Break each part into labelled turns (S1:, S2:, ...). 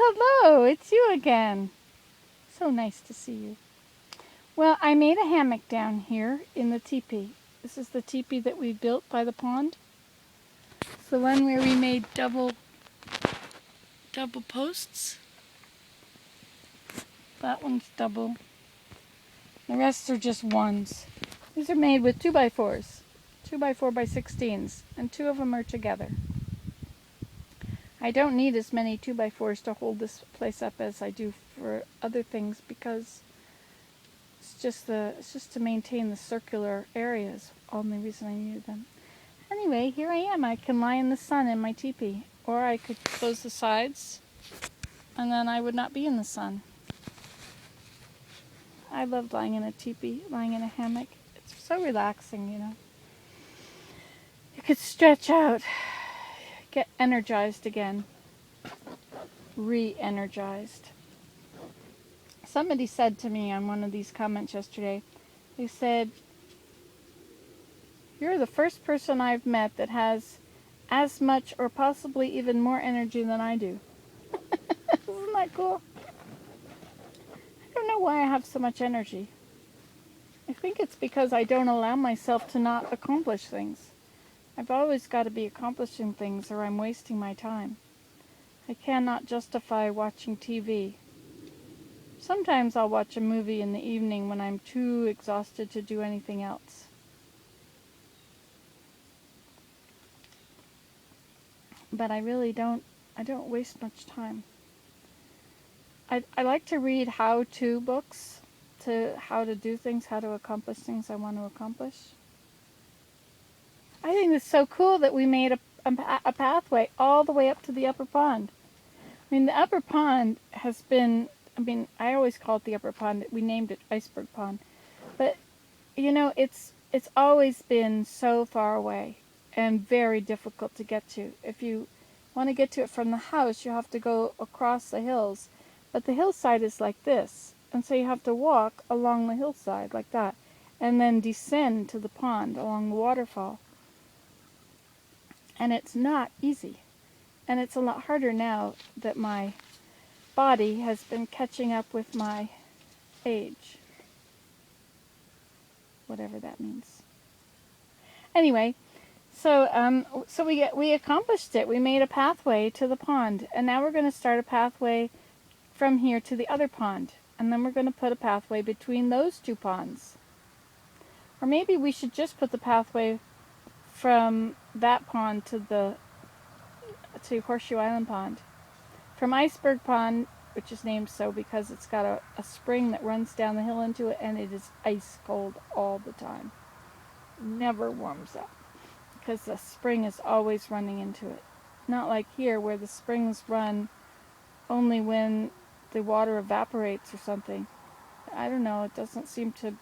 S1: hello, it's you again. So nice to see you. Well, I made a hammock down here in the teepee. This is the teepee that we built by the pond. It's the one where we made double posts. That one's double. The rest are just ones. These are made with 2x4s, 2x4x16s, and two of them are together. I don't need as many 2x4s to hold this place up as I do for other things because it's just to maintain the circular areas. Only reason I needed them. Anyway, here I am. I can lie in the sun in my teepee, or I could close the sides, and then I would not be in the sun. I love lying in a teepee, lying in a hammock. It's so relaxing, you know. You could stretch out, get energized again, re-energized. Somebody said to me on one of these comments yesterday, they said, "You're the first person I've met that has as much or possibly even more energy than I do." Isn't that cool? I don't know why I have so much energy. I think it's because I don't allow myself to not accomplish things. I've always got to be accomplishing things or I'm wasting my time. I cannot justify watching TV. Sometimes I'll watch a movie in the evening when I'm too exhausted to do anything else. But I really don't waste much time. I like to read how-to books to how to do things, how to accomplish things I want to accomplish. I think it's so cool that we made a pathway all the way up to the upper pond. I mean, the upper pond has been, I always call it the upper pond. We named it Iceberg Pond. But, you know, it's always been so far away and very difficult to get to. If you want to get to it from the house, you have to go across the hills. But the hillside is like this. And so you have to walk along the hillside like that. And then descend to the pond along the waterfall. And it's not easy. And it's a lot harder now that my body has been catching up with my age. Whatever that means. Anyway, so we accomplished it. We made a pathway to the pond. And now we're going to start a pathway from here to the other pond. And then we're going to put a pathway between those two ponds. Or maybe we should just put the pathway from that pond to Horseshoe Island Pond. From Iceberg Pond, which is named so because it's got a spring that runs down the hill into it, and it is ice cold all the time. Never warms up because the spring is always running into it. Not like here where the springs run only when the water evaporates or something. I don't know, it doesn't seem to...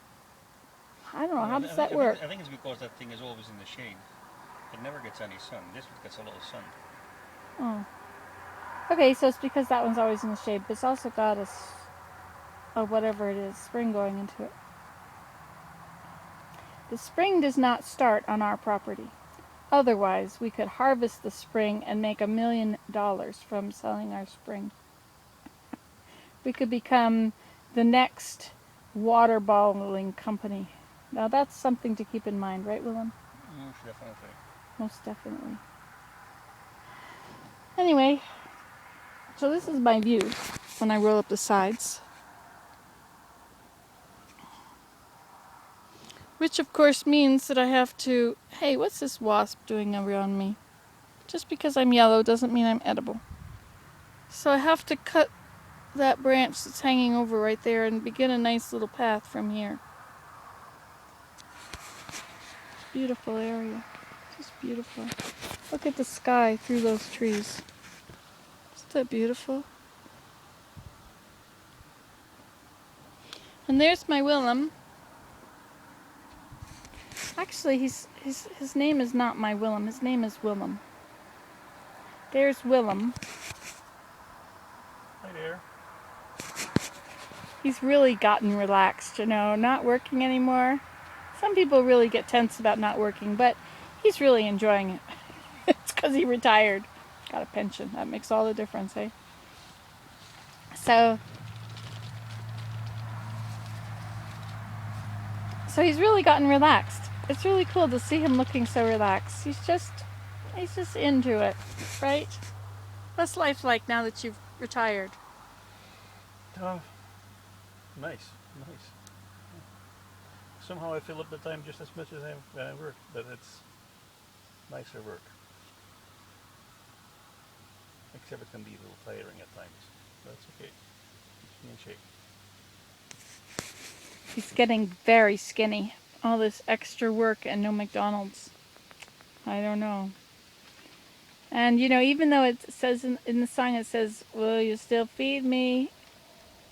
S1: I don't know, how does that work?
S2: I think it's because that thing is always in the shade. It never gets any sun. This one gets a lot of sun.
S1: Oh. Okay, so it's because that one's always in the shade, but it's also got whatever it is, spring going into it. The spring does not start on our property. Otherwise, we could harvest the spring and make $1 million from selling our spring. We could become the next water bottling company. Now that's something to keep in mind, right, Willem?
S2: Most definitely.
S1: Most definitely. Anyway, so this is my view when I roll up the sides. Which of course means that I have to... Hey, what's this wasp doing around me? Just because I'm yellow doesn't mean I'm edible. So I have to cut that branch that's hanging over right there and begin a nice little path from here. Beautiful area. Just beautiful. Look at the sky through those trees. Isn't that beautiful? And there's my Willem. Actually, his name is not my Willem. His name is Willem. There's Willem.
S2: Hi there.
S1: He's really gotten relaxed, you know, not working anymore. Some people really get tense about not working, but he's really enjoying it. It's because he retired. Got a pension. That makes all the difference, eh? So he's really gotten relaxed. It's really cool to see him looking so relaxed. He's just into it, right? What's life like now that you've retired?
S2: Oh, nice. Somehow I fill up the time just as much as I work, but it's nicer work. Except it can be a little tiring at times. That's okay. Keeps me in shape.
S1: He's getting very skinny. All this extra work and no McDonald's. I don't know. And even though it says in the song, it says, "Will you still feed me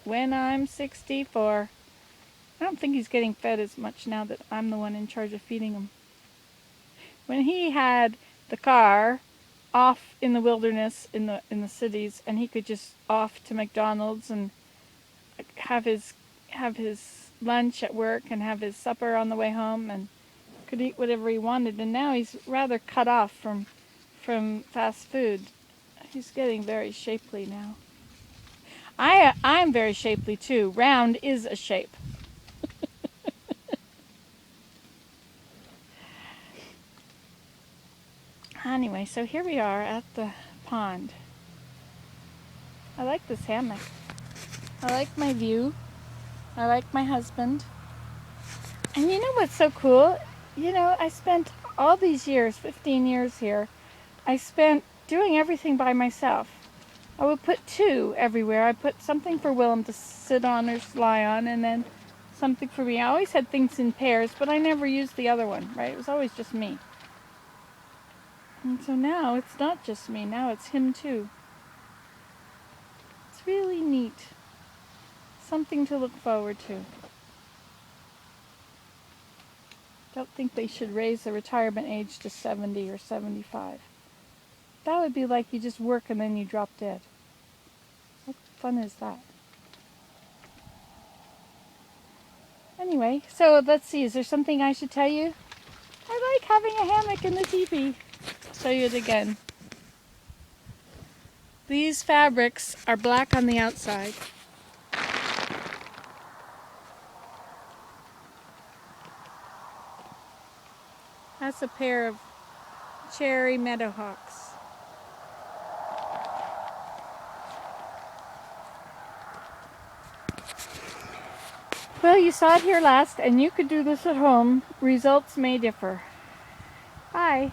S1: when I'm 64?" I don't think he's getting fed as much now that I'm the one in charge of feeding him. When he had the car off in the wilderness in the cities, and he could just off to McDonald's and have his lunch at work and have his supper on the way home and could eat whatever he wanted, and now he's rather cut off from fast food. He's getting very shapely now. I'm very shapely too. Round is a shape. Anyway, so here we are at the pond. I like this hammock. I like my view. I like my husband. And you know what's so cool? I spent all these years, 15 years here, I spent doing everything by myself. I would put two everywhere. I put something for Willem to sit on or lie on, and then something for me. I always had things in pairs, but I never used the other one, right? It was always just me. And so now it's not just me. Now it's him too. It's really neat. Something to look forward to. Don't think they should raise the retirement age to 70 or 75. That would be like you just work and then you drop dead. What fun is that? Anyway, so let's see. Is there something I should tell you? I like having a hammock in the teepee. I'll show you it again. These fabrics are black on the outside. That's a pair of cherry meadowhawks. Well, you saw it here last, and you could do this at home. Results may differ. Bye.